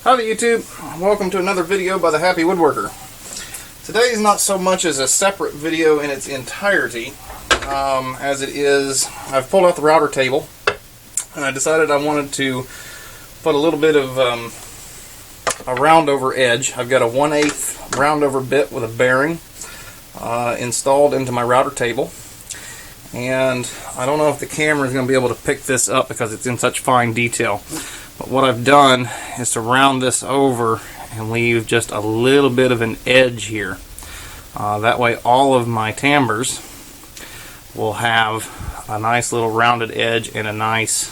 Howdy YouTube, welcome to another video by the Happy Woodworker. Today is not so much as a separate video in its entirety as it is, I've pulled out the router table and I decided I wanted to put a little bit of a round over edge. I've got a 1/8 round over bit with a bearing installed into my router table, and I don't know if the camera is going to be able to pick this up because it's in such fine detail. But what I've done is to round this over and leave just a little bit of an edge here. That way all of my tambers will have a nice little rounded edge and a nice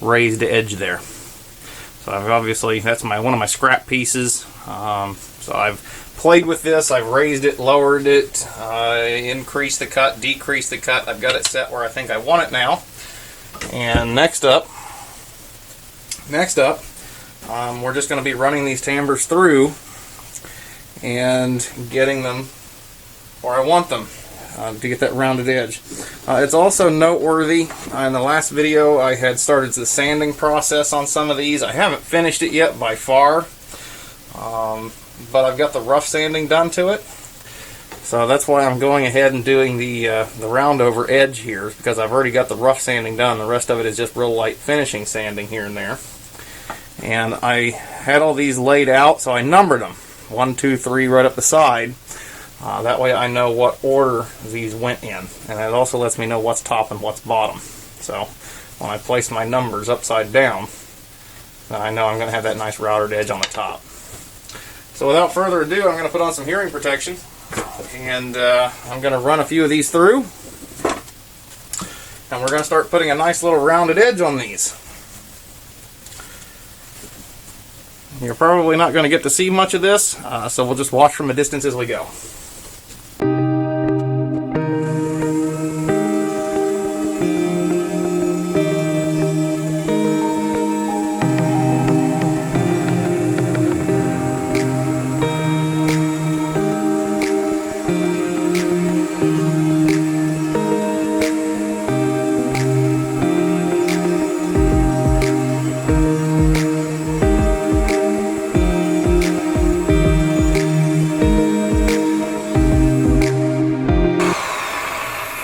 raised edge there. So I've obviously, that's one of my scrap pieces. So I've played with this, I've raised it, lowered it, increased the cut, decreased the cut. I've got it set where I think I want it now. And next up, we're just going to be running these tambers through and getting them where I want them to get that rounded edge. It's also noteworthy, in the last video I had started the sanding process on some of these. I haven't finished it yet by far, but I've got the rough sanding done to it. So that's why I'm going ahead and doing the round over edge here, because I've already got the rough sanding done. The rest of it is just real light finishing sanding here and there. And I had all these laid out, so I numbered them 1, 2, 3 right up the side. That way I know what order these went in, and it also lets me know what's top and what's bottom. So when I place my numbers upside down, then I know I'm going to have that nice routed edge on the top. So without further ado, I'm going to put on some hearing protection. And I'm going to run a few of these through, and we're going to start putting a nice little rounded edge on these. You're probably not going to get to see much of this, so we'll just watch from a distance as we go.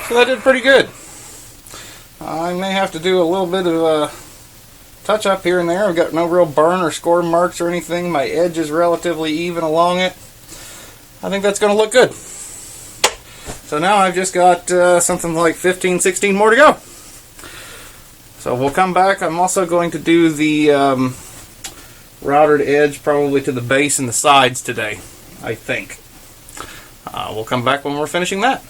So that did pretty good. I may have to do a little bit of a touch up here and there. I've got no real burn or score marks or anything. My edge is relatively even along it. I think that's going to look good. So now I've just got something like 15, 16 more to go. So we'll come back. I'm also going to do the routed edge probably to the base and the sides today, I think. We'll come back when we're finishing that.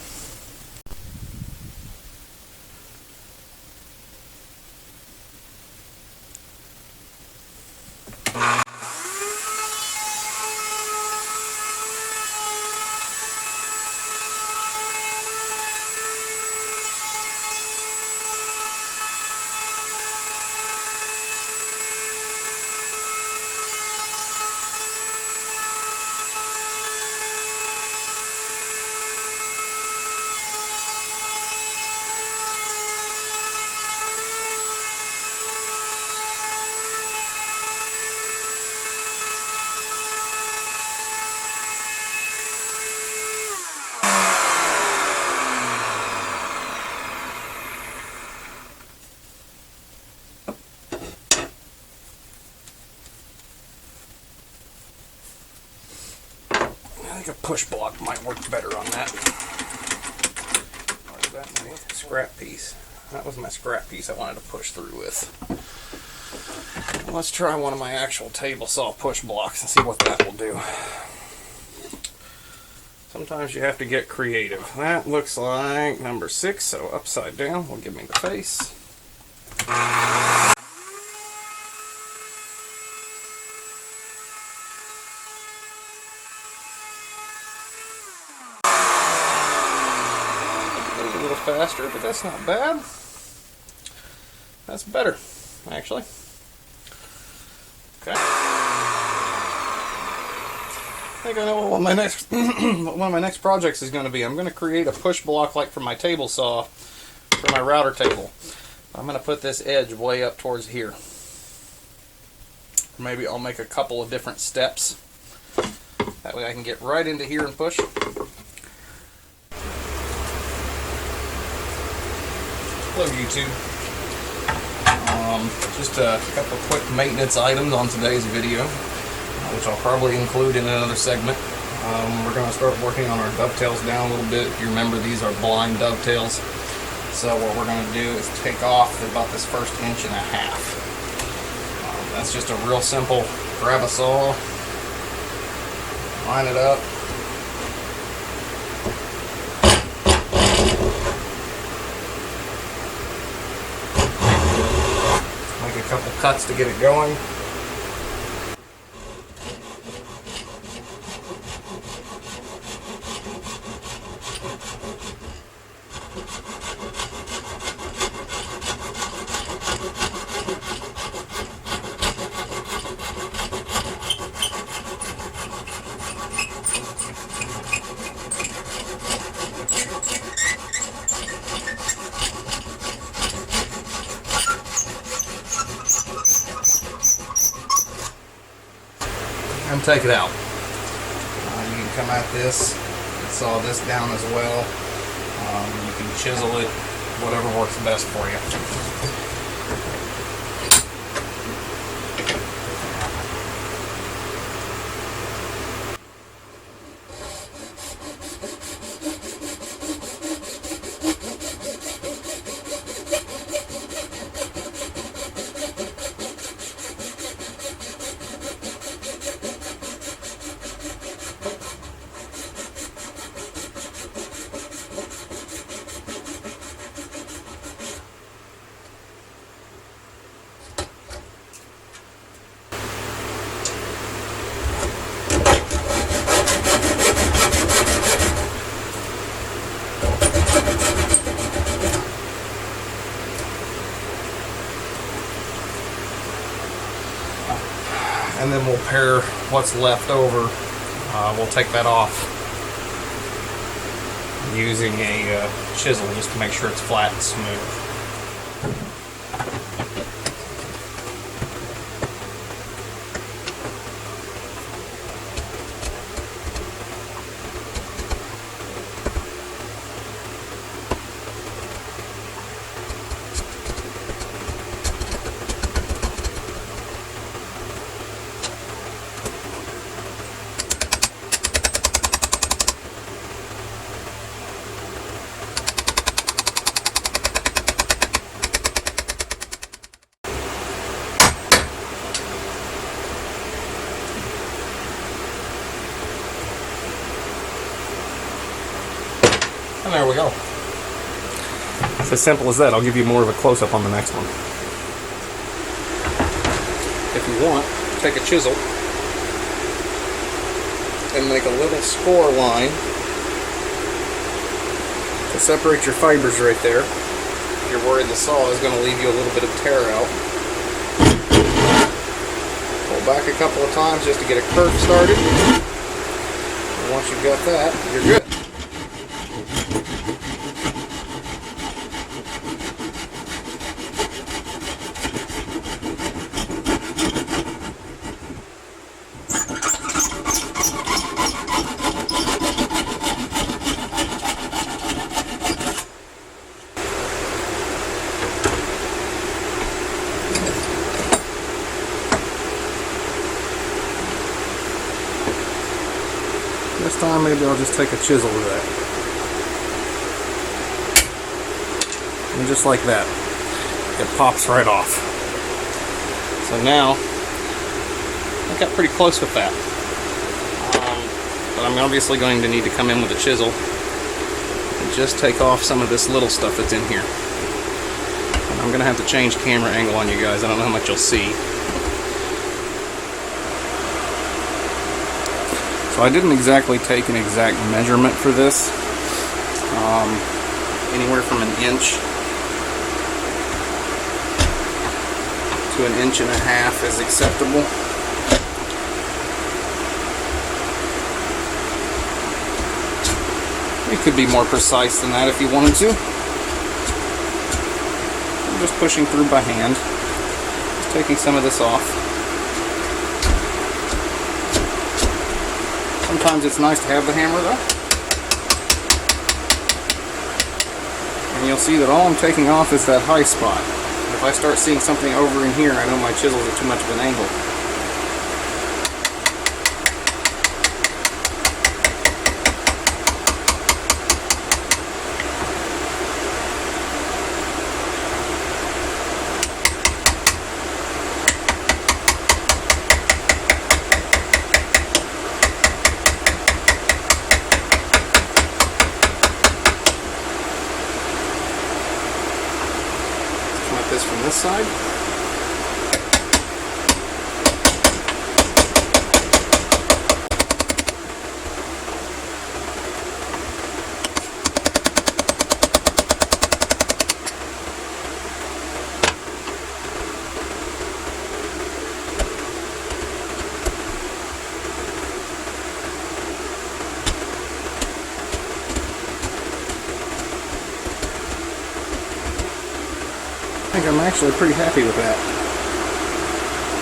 I think a push block might work better on that. Or is that my scrap piece? That was my scrap piece I wanted to push through with. Let's try one of my actual table saw push blocks and see what that will do. Sometimes you have to get creative. That looks like number 6, so upside down will give me the face. Faster, but that's not bad. That's better, actually. Okay. I think I know what my next one of my next projects is going to be. I'm going to create a push block like for my table saw for my router table. I'm going to put this edge way up towards here. Maybe I'll make a couple of different steps. That way I can get right into here and push. Hello YouTube. Just a couple quick maintenance items on today's video, which I'll probably include in another segment. We're going to start working on our dovetails down a little bit. If you remember, these are blind dovetails. So what we're going to do is take off about this first 1.5 inches. That's just a real simple, grab a saw, line it up, make a couple cuts to get it going. And take it out. You can come at this and saw this down as well. You can chisel it, whatever works best for you. And then we'll pare what's left over. We'll take that off using a chisel just to make sure it's flat and smooth. And there we go. It's as simple as that. I'll give you more of a close-up on the next one. If you want, take a chisel and make a little score line to separate your fibers right there. If you're worried the saw is going to leave you a little bit of tear out. Pull back a couple of times just to get a curve started. And once you've got that, you're good. This time maybe I'll just take a chisel to that. And just like that, it pops right off. So now, I got pretty close with that. But I'm obviously going to need to come in with a chisel and just take off some of this little stuff that's in here. And I'm going to have to change camera angle on you guys. I don't know how much you'll see. So I didn't exactly take an exact measurement for this. Anywhere from 1 inch to 1.5 inches is acceptable. You could be more precise than that if you wanted to. I'm just pushing through by hand, just taking some of this off. Sometimes it's nice to have the hammer though. And you'll see that all I'm taking off is that high spot. If I start seeing something over in here, I know my chisels are too much of an angle. This from this side. I think I'm actually pretty happy with that.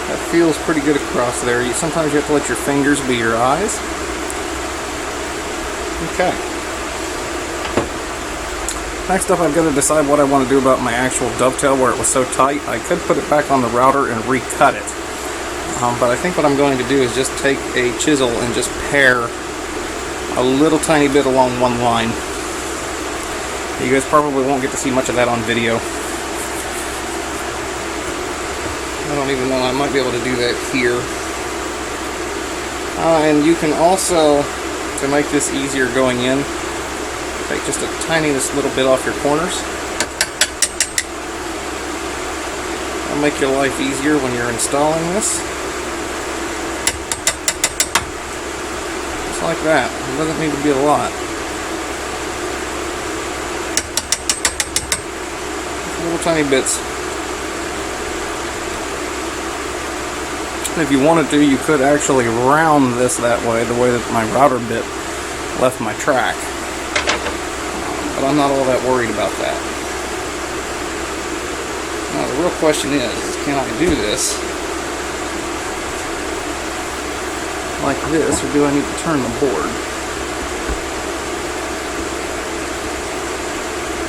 That feels pretty good across there. Sometimes you have to let your fingers be your eyes. Okay. Next up, I've got to decide what I want to do about my actual dovetail where it was so tight. I could put it back on the router and recut it. But I think what I'm going to do is just take a chisel and just pare a little tiny bit along one line. You guys probably won't get to see much of that on video. I don't even know, I might be able to do that here. And you can also, to make this easier going in, take just a tiniest little bit off your corners. That'll make your life easier when you're installing this. Just like that. It doesn't need to be a lot. Just little tiny bits. If you wanted to, you could actually round this that way that my router bit left my track. But I'm not all that worried about that. Now the real question is can I do this like this, or do I need to turn the board?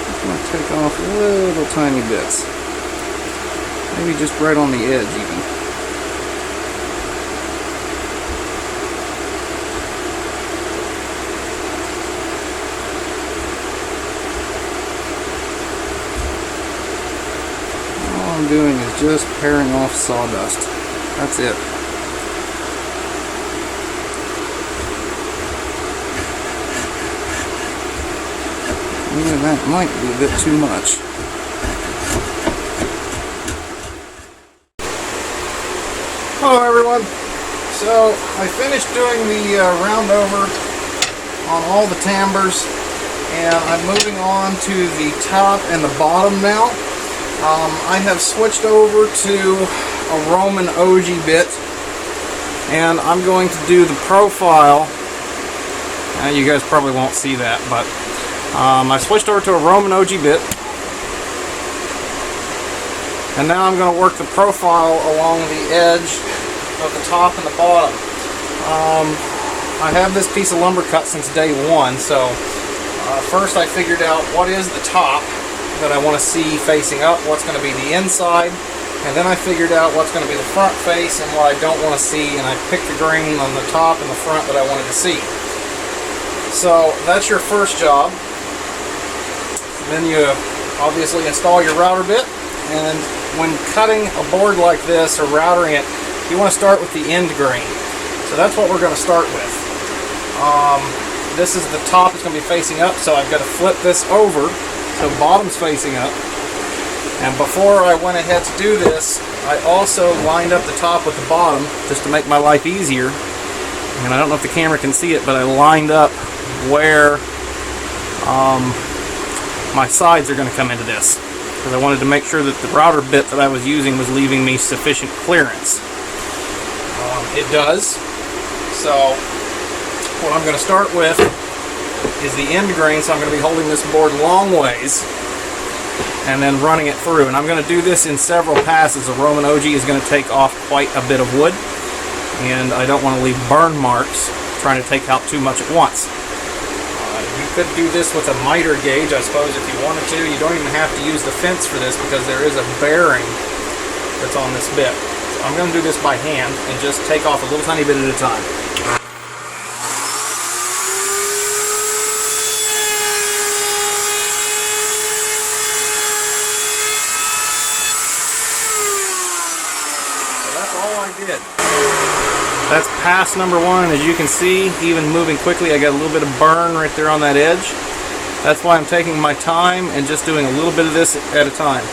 I'm going to take off little tiny bits. Maybe just right on the edge even. All I'm doing is just paring off sawdust. That's it. Even that might be a bit too much. Hello everyone. So I finished doing the round over on all the timbers, and I'm moving on to the top and the bottom now. I have switched over to a Roman Oji bit, and I'm going to do the profile. You guys probably won't see that, but I switched over to a Roman Oji bit, and now I'm going to work the profile along the edge of the top and the bottom. I have this piece of lumber cut since day one, so first I figured out what is the top that I want to see facing up, what's going to be the inside, and then I figured out what's going to be the front face and what I don't want to see, and I picked the grain on the top and the front that I wanted to see. So that's your first job. Then you obviously install your router bit, and when cutting a board like this or routering it, you want to start with the end grain. So that's what we're going to start with. This is the top, it's going to be facing up, so I've got to flip this over so bottom's facing up. And before I went ahead to do this, I also lined up the top with the bottom just to make my life easier. And I don't know if the camera can see it, but I lined up where my sides are going to come into this, because I wanted to make sure that the router bit that I was using was leaving me sufficient clearance. It does. So what I'm going to start with is the end grain, so I'm going to be holding this board long ways and then running it through. And I'm going to do this in several passes. The Roman Oji is going to take off quite a bit of wood, and I don't want to leave burn marks trying to take out too much at once. You could do this with a miter gauge, I suppose, if you wanted to. You don't even have to use the fence for this because there is a bearing that's on this bit. So I'm going to do this by hand and just take off a little tiny bit at a time. So that's all I did. That's pass number one, and as you can see, even moving quickly, I got a little bit of burn right there on that edge. That's why I'm taking my time and just doing a little bit of this at a time.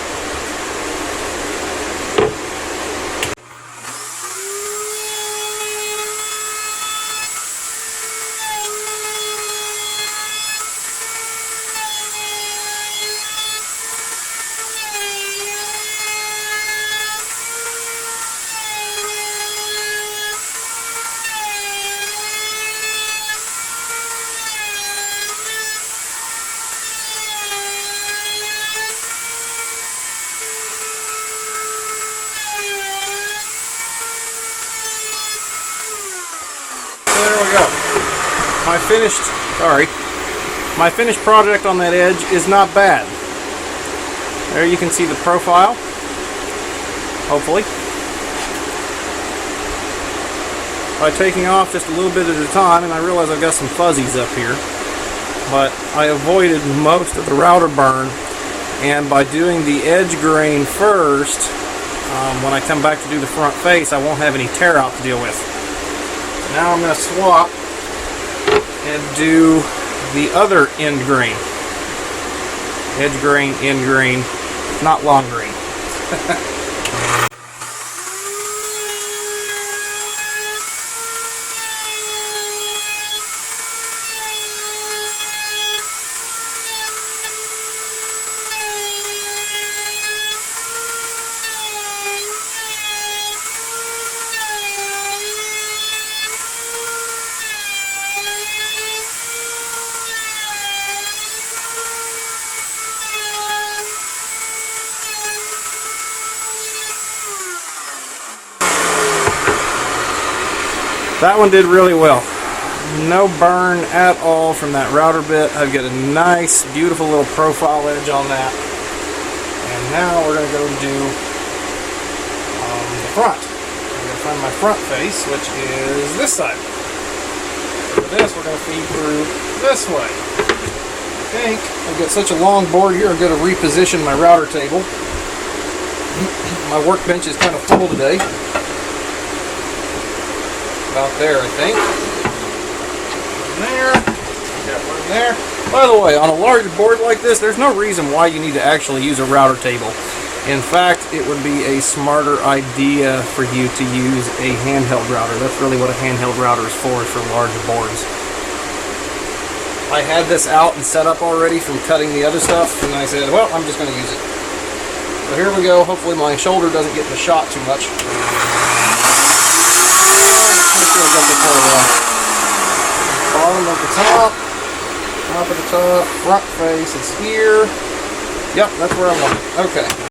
There we go. My finished project on that edge is not bad. There you can see the profile, hopefully. By taking off just a little bit at a time, and I realize I've got some fuzzies up here, but I avoided most of the router burn, and by doing the edge grain first, when I come back to do the front face, I won't have any tear out to deal with. Now I'm going to swap and do the other end grain. Edge grain, end grain, not long grain. That one did really well. No burn at all from that router bit. I've got a nice, beautiful little profile edge on that. And now we're going to go do the front. I'm going to find my front face, which is this side. So for this, we're going to feed through this way. I think I've got such a long board here, I'm going to reposition my router table. My workbench is kind of full today. About there, I think. One there. Got one there. By the way, on a large board like this, there's no reason why you need to actually use a router table. In fact, it would be a smarter idea for you to use a handheld router. That's really what a handheld router is for larger boards. I had this out and set up already from cutting the other stuff, and I said, well, I'm just going to use it. So here we go. Hopefully my shoulder doesn't get in the shot too much. Bottom of the top of the top, front face is here. Yep, that's where I want it. Okay.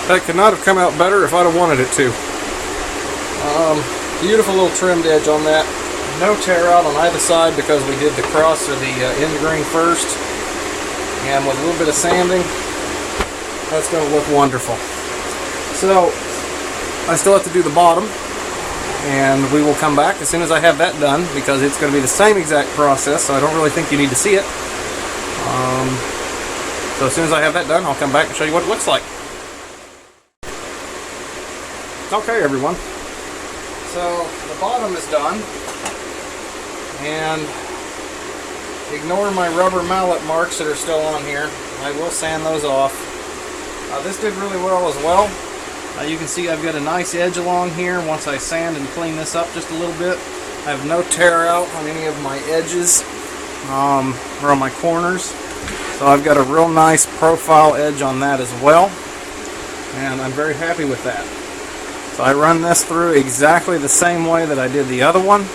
That could not have come out better if I'd have wanted it to. Beautiful little trimmed edge on that. No tear out on either side because we did the cross or the end grain first. And with a little bit of sanding, that's going to look wonderful. So, I still have to do the bottom. And we will come back as soon as I have that done because it's going to be the same exact process, so I don't really think you need to see it. So as soon as I have that done, I'll come back and show you what it looks like. Okay, everyone, so the bottom is done, and ignore my rubber mallet marks that are still on here. I will sand those off. This did really well as well. You can see I've got a nice edge along here. Once I sand and clean this up just a little bit, I have no tear out on any of my edges or on my corners. So I've got a real nice profile edge on that as well, and I'm very happy with that. So I run this through exactly the same way that I did the other one.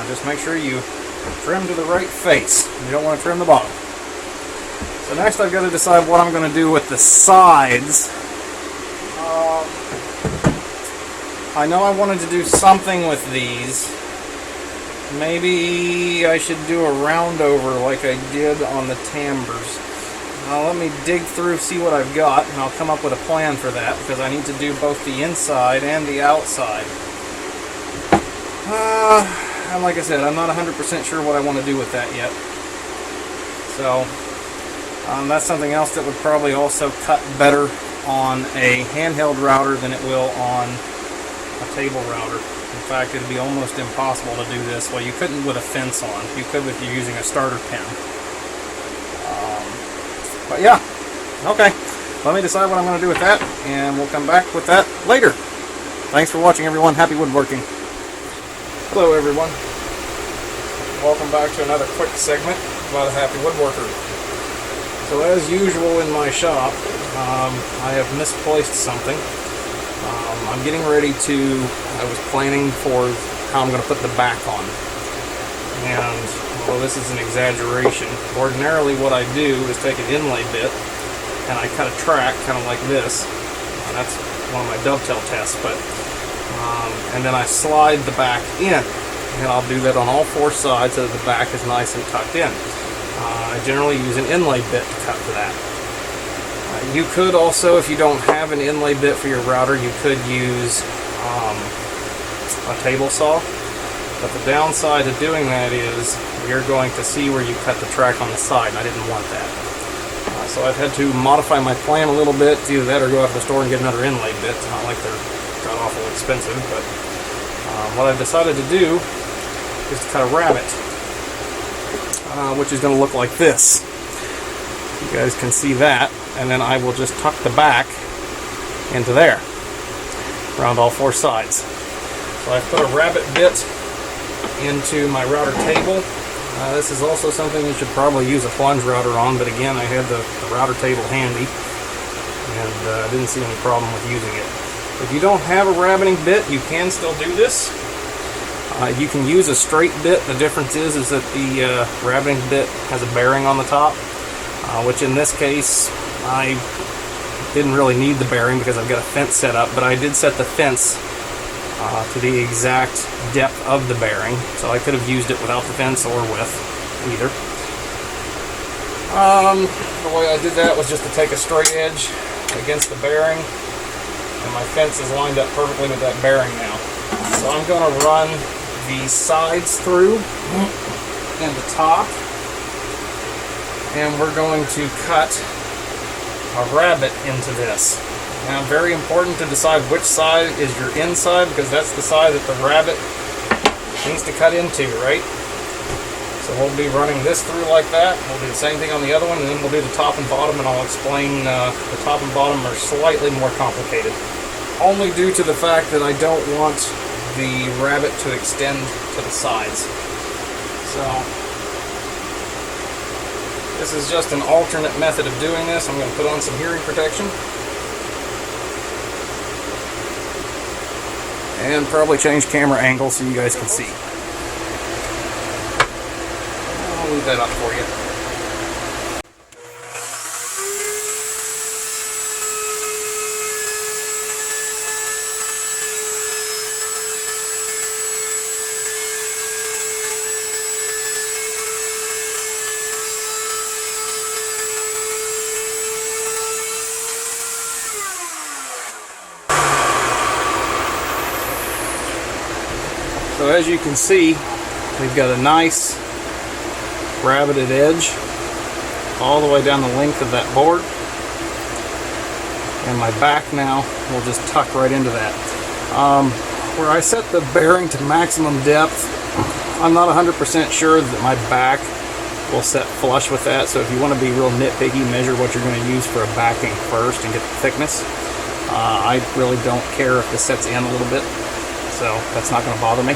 Just make sure you trim to the right face. You don't want to trim the bottom. So next I've got to decide what I'm going to do with the sides. I know I wanted to do something with these. Maybe I should do a round over like I did on the timbers. Let me dig through, see what I've got, and I'll come up with a plan for that, because I need to do both the inside and the outside. And like I said, I'm not 100% sure what I want to do with that yet. So that's something else that would probably also cut better on a handheld router than it will on a table router. In fact, it'd be almost impossible to do this. Well, you couldn't with a fence on. You could if you're using a starter pin. But yeah, okay. Let me decide what I'm going to do with that, and we'll come back with that later. Thanks for watching, everyone. Happy woodworking. Hello, everyone. Welcome back to another quick segment about a happy woodworker. So as usual in my shop, I have misplaced something. I'm getting ready to, I was planning for how I'm going to put the back on. And, well, this is an exaggeration. Ordinarily what I do is take an inlay bit and I cut a track kind of like this. That's one of my dovetail tests, but and then I slide the back in, and I'll do that on all four sides so that the back is nice and tucked in. I generally use an inlay bit to cut for that. You could also, if you don't have an inlay bit for your router, you could use a table saw. But the downside of doing that is you're going to see where you cut the track on the side, and I didn't want that. So I've had to modify my plan a little bit. It's either that or go out to the store and get another inlay bit. It's not like they're god-awful expensive, but what I've decided to do is to cut a rabbet, which is going to look like this. You guys can see that, and then I will just tuck the back into there, around all four sides. So I've put a rabbet bit into my router table. This is also something you should probably use a plunge router on, but again, I had the router table handy, and didn't see any problem with using it. If you don't have a rabbeting bit, you can still do this. You can use a straight bit. The difference is that the rabbeting bit has a bearing on the top, which in this case, I didn't really need the bearing because I've got a fence set up, but I did set the fence to the exact depth of the bearing, so I could have used it without the fence or with either. The way I did that was just to take a straight edge against the bearing, and my fence is lined up perfectly with that bearing now. So I'm going to run the sides through and the top, and we're going to cut a rabbet into this. Now, very important to decide which side is your inside, because that's the side that the rabbet needs to cut into, right? So we'll be running this through like that. We'll do the same thing on the other one, and then we'll do the top and bottom, and I'll explain the top and bottom are slightly more complicated. Only due to the fact that I don't want the rabbet to extend to the sides. So this is just an alternate method of doing this. I'm going to put on some hearing protection. And probably change camera angle so you guys can see. I'll leave that up for you. So as you can see, we've got a nice rabbeted edge all the way down the length of that board. And my back now will just tuck right into that. Where I set the bearing to maximum depth, I'm not 100% sure that my back will set flush with that. So if you want to be real nitpicky, measure what you're going to use for a backing first and get the thickness. I really don't care if this sets in a little bit, so that's not going to bother me.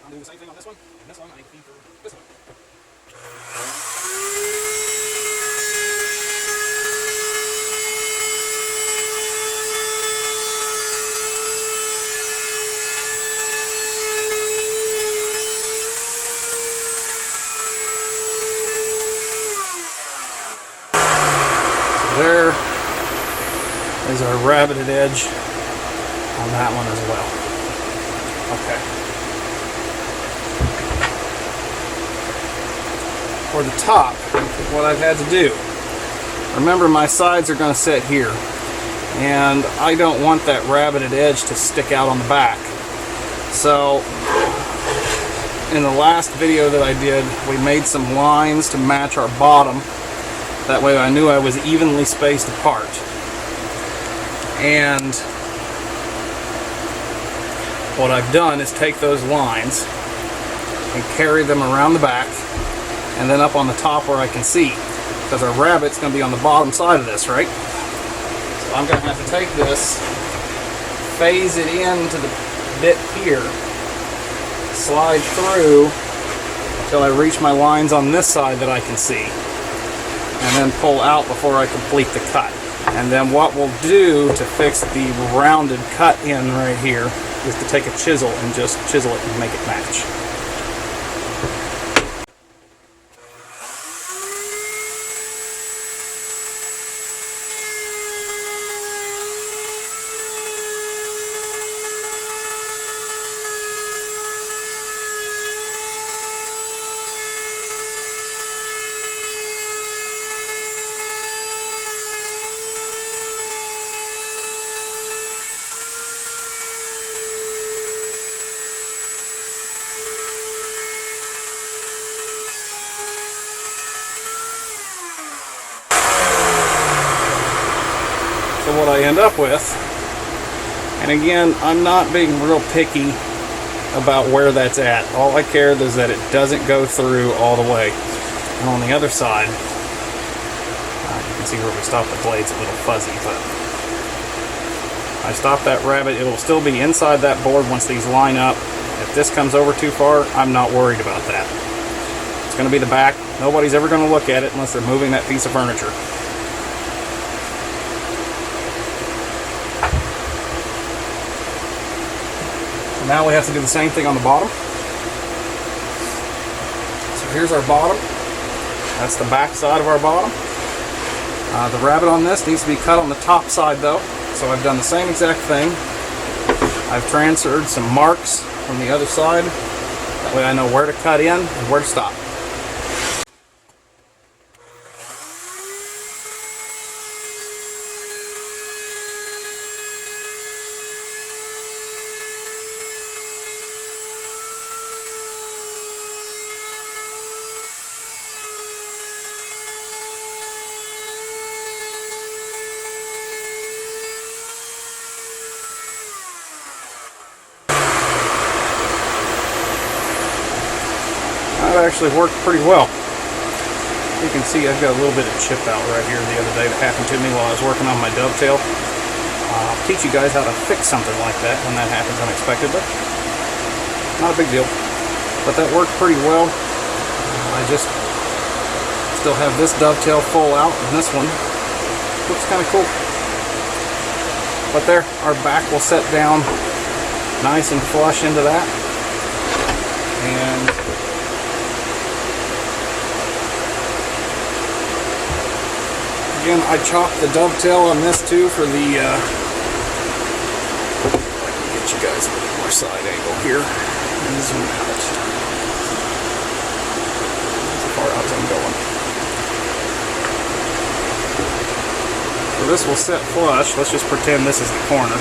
I'll do the same thing on this one, and this one I feed through this one. There is our rabbited edge on that one as well. Okay. For the top, what I've had to do, remember my sides are going to sit here, and I don't want that rabbited edge to stick out on the back. So in the last video that I did, we made some lines to match our bottom. That way I knew I was evenly spaced apart. And what I've done is take those lines and carry them around the back and then up on the top where I can see. Because our rabbit's going to be on the bottom side of this, right? So I'm going to have to take this, phase it into the bit here, slide through until I reach my lines on this side that I can see, and then pull out before I complete the cut. And then what we'll do to fix the rounded cut in right here is to take a chisel and just chisel it and make it match. So what I end up with, and again, I'm not being real picky about where that's at. All I care is that it doesn't go through all the way. And on the other side, you can see where we stopped the blade's a little fuzzy, but I stopped that rabbit. It'll still be inside that board once these line up. If this comes over too far, I'm not worried about that. It's going to be the back. Nobody's ever going to look at it unless they're moving that piece of furniture. So now we have to do the same thing on the bottom. So here's our bottom. That's the back side of our bottom. The rabbit on this needs to be cut on the top side though. So I've done the same exact thing. I've transferred some marks from the other side. That way I know where to cut in and where to stop. That actually worked pretty well. You can see I've got a little bit of chip out right here the other day that happened to me while I was working on my dovetail. I'll teach you guys how to fix something like that when that happens unexpectedly. Not a big deal. But that worked pretty well. I just still have this dovetail full out, and this one looks kind of cool. But there, our back will set down nice and flush into that. And again, I chopped the dovetail on this too for the, I can get you guys a little more side angle here and zoom out. That's as far out as I'm going. So this will set flush. Let's just pretend this is the corner.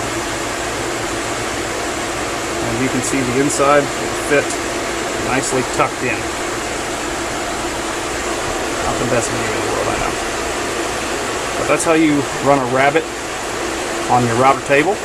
And you can see the inside will fit nicely tucked in. Not the best view in the world, I know. But that's how you run a rabbit on your router table.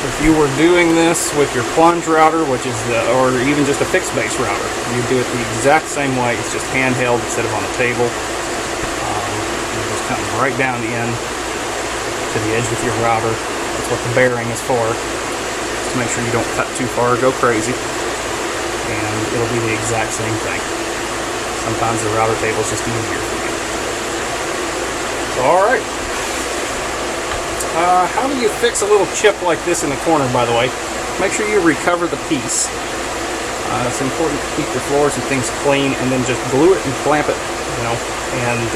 The If you were doing this with your plunge router, which is or even just a fixed base router, you do it the exact same way. It's just handheld instead of on a table. You just come right down the end to the edge with your router. That's what the bearing is for. Just to make sure you don't cut too far or go crazy. And it'll be the exact same thing. Sometimes the router table is just easier for you. So, alright. How do you fix a little chip like this in the corner, by the way? Make sure you recover the piece. It's important to keep your floors and things clean, and then just glue it and clamp it, you know. And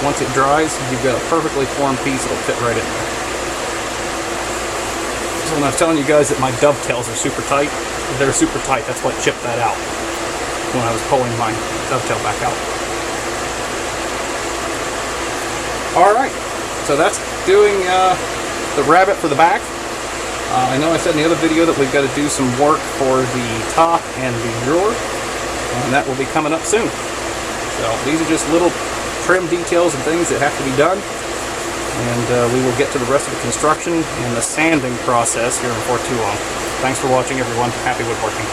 once it dries, you've got a perfectly formed piece that'll fit right in there. So when I was telling you guys that my dovetails are super tight, they're super tight. That's what chipped that out when I was pulling my dovetail back out. Alright, so that's doing the rabbet for the back. I know I said in the other video that we've got to do some work for the top and the drawer, and that will be coming up soon. So these are just little trim details and things that have to be done, and we will get to the rest of the construction and the sanding process here before too long. Thanks for watching, everyone. Happy woodworking.